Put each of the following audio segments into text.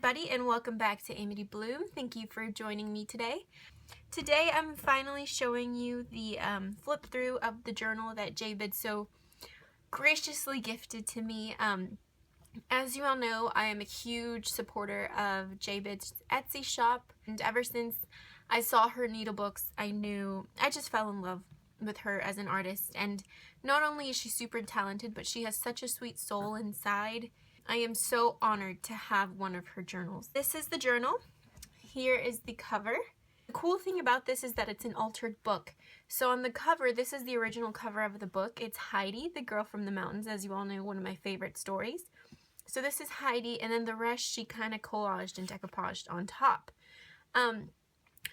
everybody, and welcome back to Amity Bloom. Thank you for joining me today. Today I'm finally showing you the flip through of the journal that Jibid so graciously gifted to me. As you all know, I am a huge supporter of Jibid's Etsy shop, and ever since I saw her needlebooks, I just fell in love with her as an artist. And not only is she super talented, but she has such a sweet soul inside. I am so honored to have one of her journals. This is the journal. Here is the cover. The cool thing about this is that it's an altered book. So on the cover, this is the original cover of the book. It's Heidi, the girl from the mountains, as you all know, one of my favorite stories. So this is Heidi, and then the rest she kind of collaged and decoupaged on top.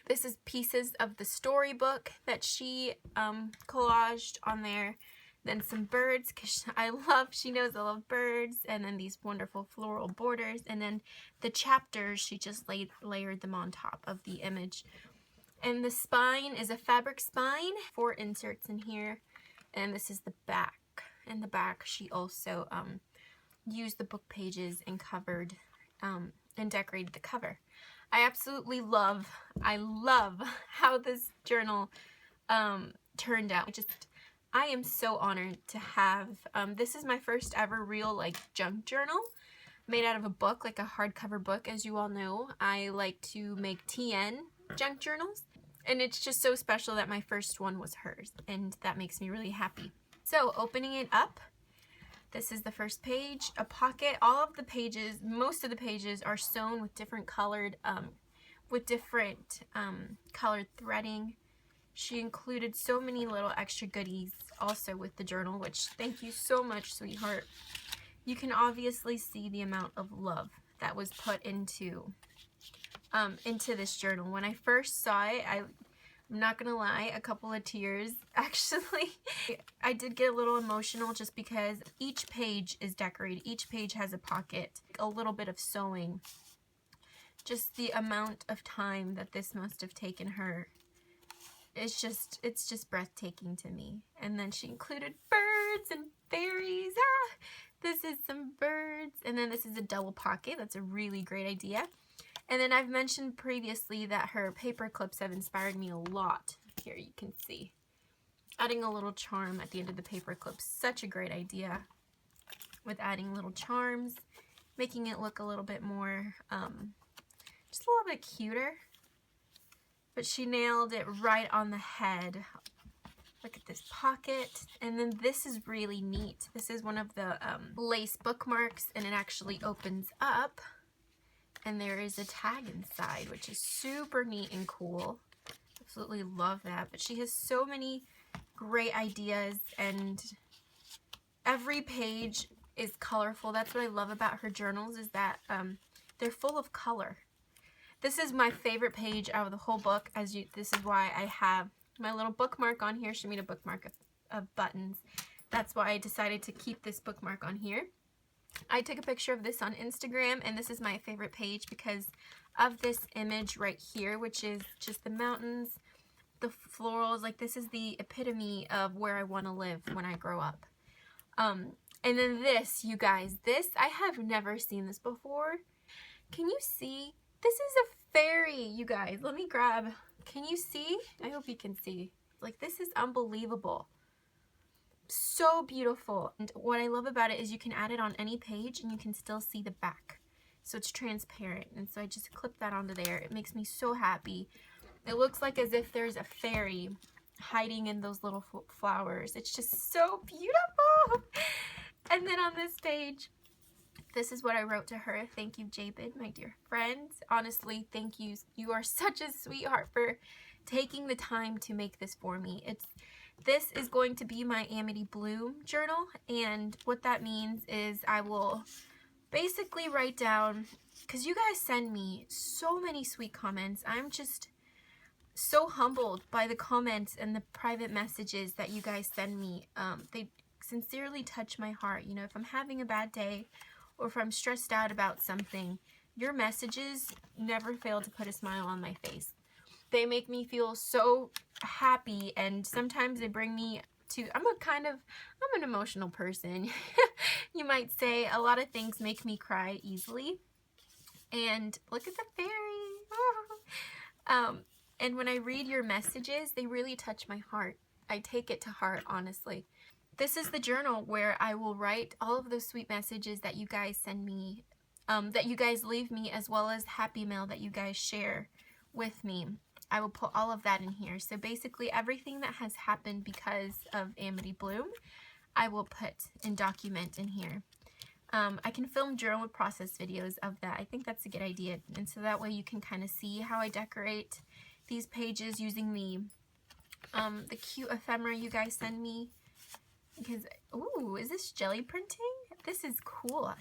This is pieces of the storybook that she collaged on there. Then some birds, because she knows I love birds, and then these wonderful floral borders, and then the chapters, she just layered them on top of the image. And the spine is a fabric spine, 4 inserts in here, and this is the back. In the back, she also used the book pages and covered and decorated the cover. I absolutely love how this journal turned out. I am so honored to have, this is my first ever real junk journal made out of a book, like a hardcover book. As you all know, I like to make TN junk journals, and it's just so special that my first one was hers, and that makes me really happy. So opening it up, this is the first page, a pocket. All of the pages, most of the pages are sewn with different colored, colored threading. She included so many little extra goodies also with the journal, which thank you so much, sweetheart. You can obviously see the amount of love that was put into this journal. When I first saw it, I'm not gonna lie, a couple of tears actually. I did get a little emotional just because each page is decorated. Each page has a pocket, a little bit of sewing. Just the amount of time that this must have taken her. It's just breathtaking to me. And then she included birds and fairies. This is some birds. And then this is a double pocket. That's a really great idea. And then I've mentioned previously that her paper clips have inspired me a lot. Here you can see. Adding a little charm at the end of the paper clips. Such a great idea. With adding little charms. Making it look a little bit more, just a little bit cuter. But she nailed it right on the head. Look at this pocket. And then this is really neat. This is one of the lace bookmarks, and it actually opens up. And there is a tag inside, which is super neat and cool. Absolutely love that. But she has so many great ideas, and every page is colorful. That's what I love about her journals, is that they're full of color. This is my favorite page out of the whole book. This is why I have my little bookmark on here. She made a bookmark of buttons. That's why I decided to keep this bookmark on here. I took a picture of this on Instagram, and this is my favorite page because of this image right here, which is just the mountains, the florals. Like, this is the epitome of where I want to live when I grow up. And then this, you guys, I have never seen this before. Can you see? This is a fairy, you guys. Let me grab. Can you see? I hope you can see. Like, this is unbelievable. So beautiful. And what I love about it is you can add it on any page and you can still see the back. So it's transparent. And so I just clipped that onto there. It makes me so happy. It looks like as if there's a fairy hiding in those little flowers. It's just so beautiful. And then on this page, this is what I wrote to her. Thank you, Jibid, my dear friend. Honestly, thank you. You are such a sweetheart for taking the time to make this for me. This is going to be my Amity Bloom journal, and what that means is I will basically write down, because you guys send me so many sweet comments. I'm just so humbled by the comments and the private messages that you guys send me. They sincerely touch my heart. You know, if I'm having a bad day, or if I'm stressed out about something, your messages never fail to put a smile on my face. They make me feel so happy, and sometimes they bring me to, I'm an emotional person. You might say a lot of things make me cry easily. And look at the fairy. And when I read your messages, they really touch my heart. I take it to heart, honestly. This is the journal where I will write all of those sweet messages that you guys send me, that you guys leave me, as well as happy mail that you guys share with me. I will put all of that in here. So basically everything that has happened because of Amity Bloom, I will put and document in here. I can film journal process videos of that. I think that's a good idea. And so that way you can kind of see how I decorate these pages using the cute ephemera you guys send me. Because, ooh, is this jelly printing? This is cool.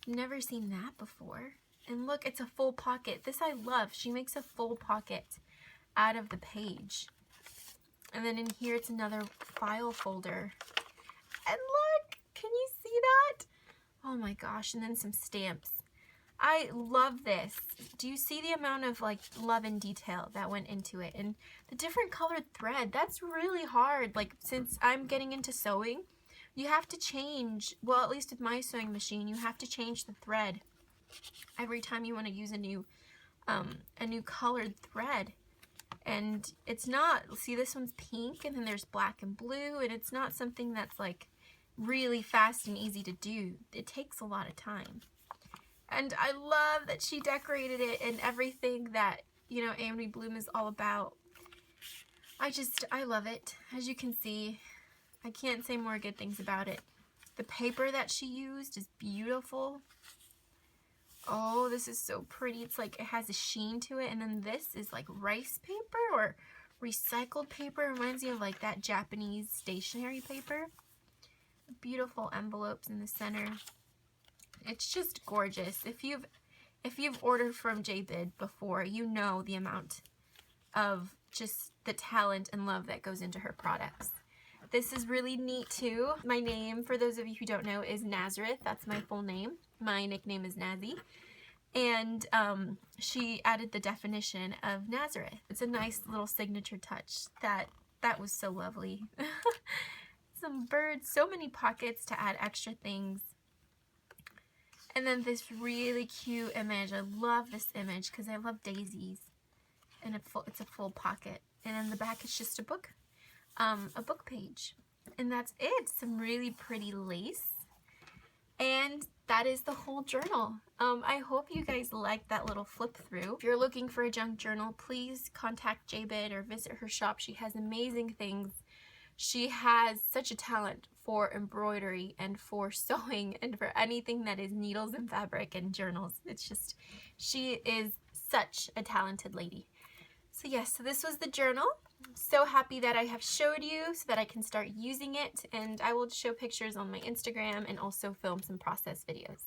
Never seen that before. And look, it's a full pocket. This I love. She makes a full pocket out of the page. And then in here it's another file folder. And look, can you see that? Oh my gosh, and then some stamps. I love this. Do you see the amount of like love and detail that went into it? And the different colored thread, that's really hard. Like, since I'm getting into sewing, you have to change, well, at least with my sewing machine, you have to change the thread every time you want to use a new colored thread. And it's not, see, this one's pink and then there's black and blue, and it's not something that's like really fast and easy to do. It takes a lot of time. And I love that she decorated it and everything that, you know, Amity Bloom is all about. I love it. As you can see, I can't say more good things about it. The paper that she used is beautiful. Oh, this is so pretty. It's like, it has a sheen to it. And then this is like rice paper or recycled paper. It reminds me of like that Japanese stationery paper. Beautiful envelopes in the center. It's just gorgeous. If you've ordered from Jibid before, you know the amount of just the talent and love that goes into her products. This is really neat too. My name, for those of you who don't know, is Nazareth. That's my full name. My nickname is Nazi. And she added the definition of Nazareth. It's a nice little signature touch. That was so lovely. Some birds, so many pockets to add extra things. And then this really cute image. I love this image because I love daisies. And it's a full pocket. And in the back it's just a book page. And that's it. Some really pretty lace. And that is the whole journal. I hope you guys liked that little flip through. If you're looking for a junk journal, please contact Jibid or visit her shop. She has amazing things. She has such a talent for embroidery and for sewing and for anything that is needles and fabric and journals. It's just, she is such a talented lady. So yes, so this was the journal. I'm so happy that I have showed you so that I can start using it, and I will show pictures on my Instagram and also film some process videos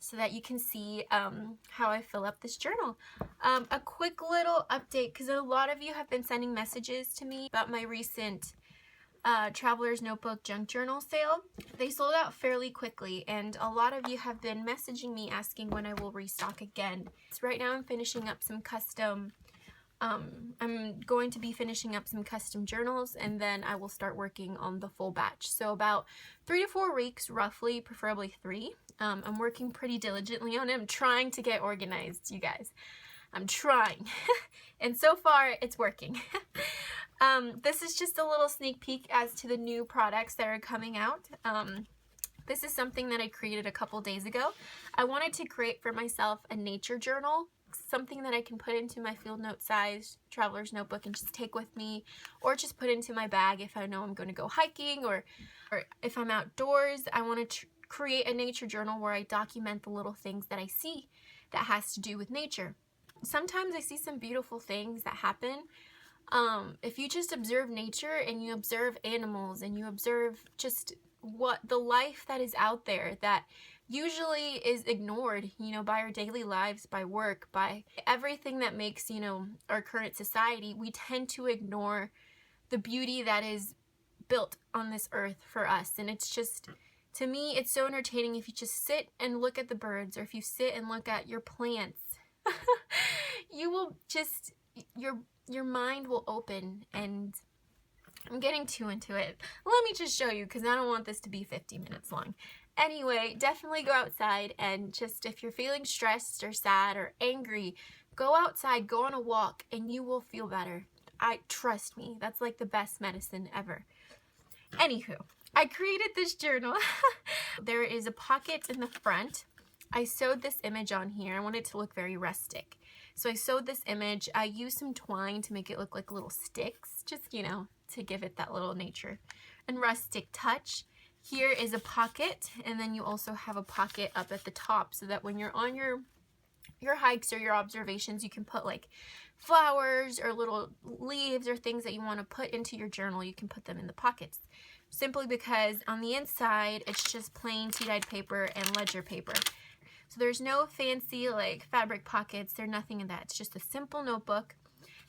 so that you can see how I fill up this journal. A quick little update, because a lot of you have been sending messages to me about my recent Traveler's Notebook Junk Journal sale. They sold out fairly quickly, and a lot of you have been messaging me asking when I will restock again. So right now I'm finishing up some custom, I'm going to be finishing up some custom journals, and then I will start working on the full batch. So about 3 to 4 weeks, roughly, preferably 3. I'm working pretty diligently on it. I'm trying to get organized, you guys. I'm trying. And so far, it's working. This is just a little sneak peek as to the new products that are coming out. This is something that I created a couple days ago. I wanted to create for myself a nature journal, something that I can put into my field note size traveler's notebook and just take with me, or just put into my bag if I know I'm going to go hiking, or if I'm outdoors. I want to create a nature journal where I document the little things that I see that has to do with nature. Sometimes I see some beautiful things that happen. If you just observe nature and you observe animals and you observe just what the life that is out there that usually is ignored, you know, by our daily lives, by work, by everything that makes, you know, our current society, we tend to ignore the beauty that is built on this earth for us. And it's just, to me, it's so entertaining if you just sit and look at the birds, or if you sit and look at your plants. You will just, your mind will open. And I'm getting too into it. Let me just show you, because I don't want this to be 50 minutes long. Anyway, definitely go outside, and just if you're feeling stressed or sad or angry, go outside, go on a walk, and you will feel better. Trust me, that's like the best medicine ever. Anywho, I created this journal. There is a pocket in the front. I sewed this image on here. I want it to look very rustic. So I sewed this image. I used some twine to make it look like little sticks, just, you know, to give it that little nature and rustic touch. Here is a pocket, and then you also have a pocket up at the top so that when you're on your hikes or your observations, you can put like flowers or little leaves or things that you want to put into your journal. You can put them in the pockets, simply because on the inside it's just plain tea-dyed paper and ledger paper. So there's no fancy like fabric pockets, there's nothing in that. It's just a simple notebook.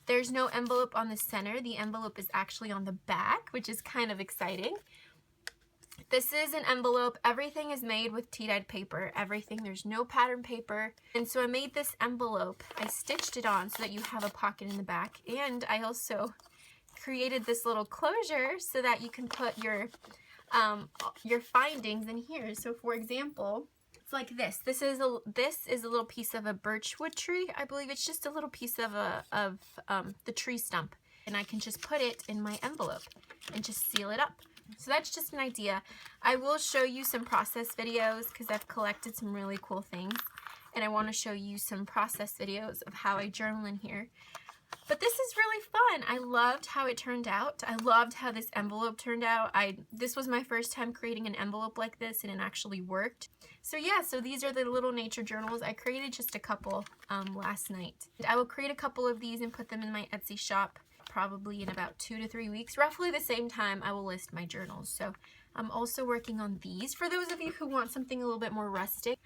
There's no envelope on the center. The envelope is actually on the back, which is kind of exciting. This is an envelope. Everything is made with tea-dyed paper. Everything. There's no pattern paper. And so I made this envelope. I stitched it on so that you have a pocket in the back. And I also created this little closure so that you can put your findings in here. So for example, it's like this. This is a little piece of a birchwood tree. I believe it's just a little piece of the tree stump. And I can just put it in my envelope and just seal it up. So that's just an idea. I will show you some process videos because I've collected some really cool things, and I want to show you some process videos of how I journal in here. But this is really fun. I loved how it turned out. I loved how this envelope turned out. This was my first time creating an envelope like this, and it actually worked. So yeah, so these are the little nature journals. I created just a couple last night. I will create a couple of these and put them in my Etsy shop. Probably in about 2 to 3 weeks, roughly the same time I will list my journals. So I'm also working on these for those of you who want something a little bit more rustic.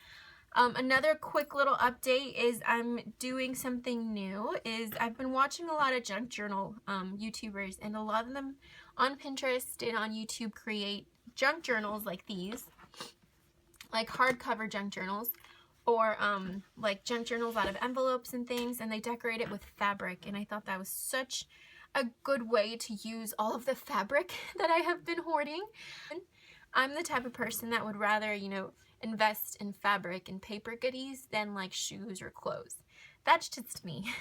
Another quick little update is I'm doing something new. I've been watching a lot of junk journal YouTubers, and a lot of them on Pinterest and on YouTube create junk journals like these, like hardcover junk journals, or like junk journals out of envelopes and things, and they decorate it with fabric. And I thought that was such a good way to use all of the fabric that I have been hoarding. I'm the type of person that would rather, you know, invest in fabric and paper goodies than like shoes or clothes. That's just me.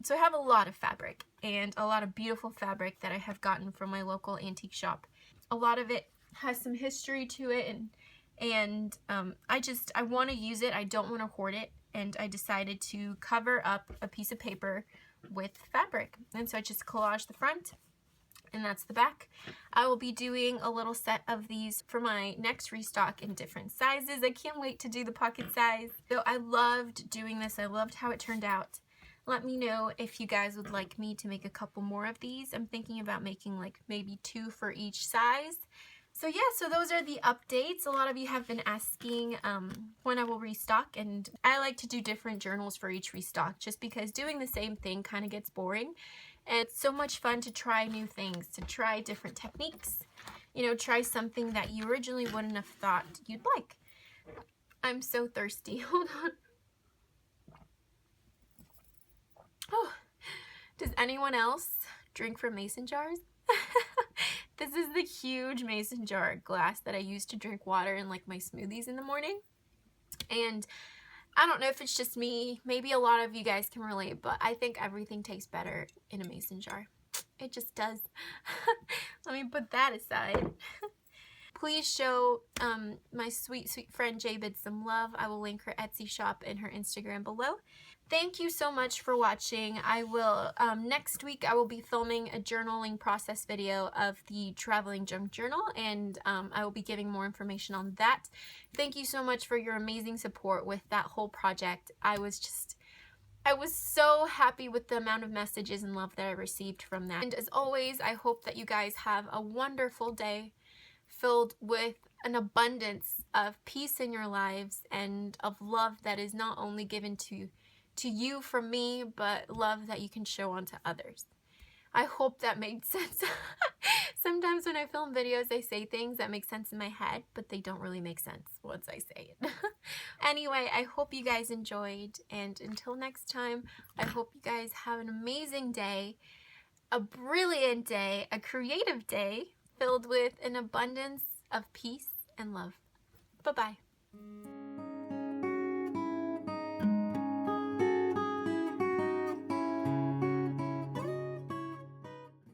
So I have a lot of fabric, and a lot of beautiful fabric that I have gotten from my local antique shop. A lot of it has some history to it, and I want to use it. I don't want to hoard it, and I decided to cover up a piece of paper with fabric. And so I just collaged the front, and that's the back. I will be doing a little set of these for my next restock in different sizes. I can't wait to do the pocket size. So I loved doing this. I loved how it turned out. Let me know if you guys would like me to make a couple more of these. I'm thinking about making like maybe 2 for each size. So yeah, so those are the updates. A lot of you have been asking when I will restock, and I like to do different journals for each restock just because doing the same thing kind of gets boring. And it's so much fun to try new things, to try different techniques, you know, try something that you originally wouldn't have thought you'd like. I'm so thirsty. Hold on. Oh, does anyone else drink from mason jars? This is the huge mason jar glass that I use to drink water and like my smoothies in the morning. And I don't know if it's just me, maybe a lot of you guys can relate, but I think everything tastes better in a mason jar. It just does. Let me put that aside. Please show my sweet, sweet friend Jibid some love. I will link her Etsy shop and her Instagram below. Thank you so much for watching. I will, next week I will be filming a journaling process video of the traveling junk journal, and I will be giving more information on that. Thank you so much for your amazing support with that whole project. I was so happy with the amount of messages and love that I received from that. And as always, I hope that you guys have a wonderful day filled with an abundance of peace in your lives and of love that is not only given to you from me, but love that you can show on to others. I hope that made sense. Sometimes when I film videos, I say things that make sense in my head, but they don't really make sense once I say it. Anyway, I hope you guys enjoyed, and until next time, I hope you guys have an amazing day, a brilliant day, a creative day, filled with an abundance of peace and love. Bye. Bye-bye.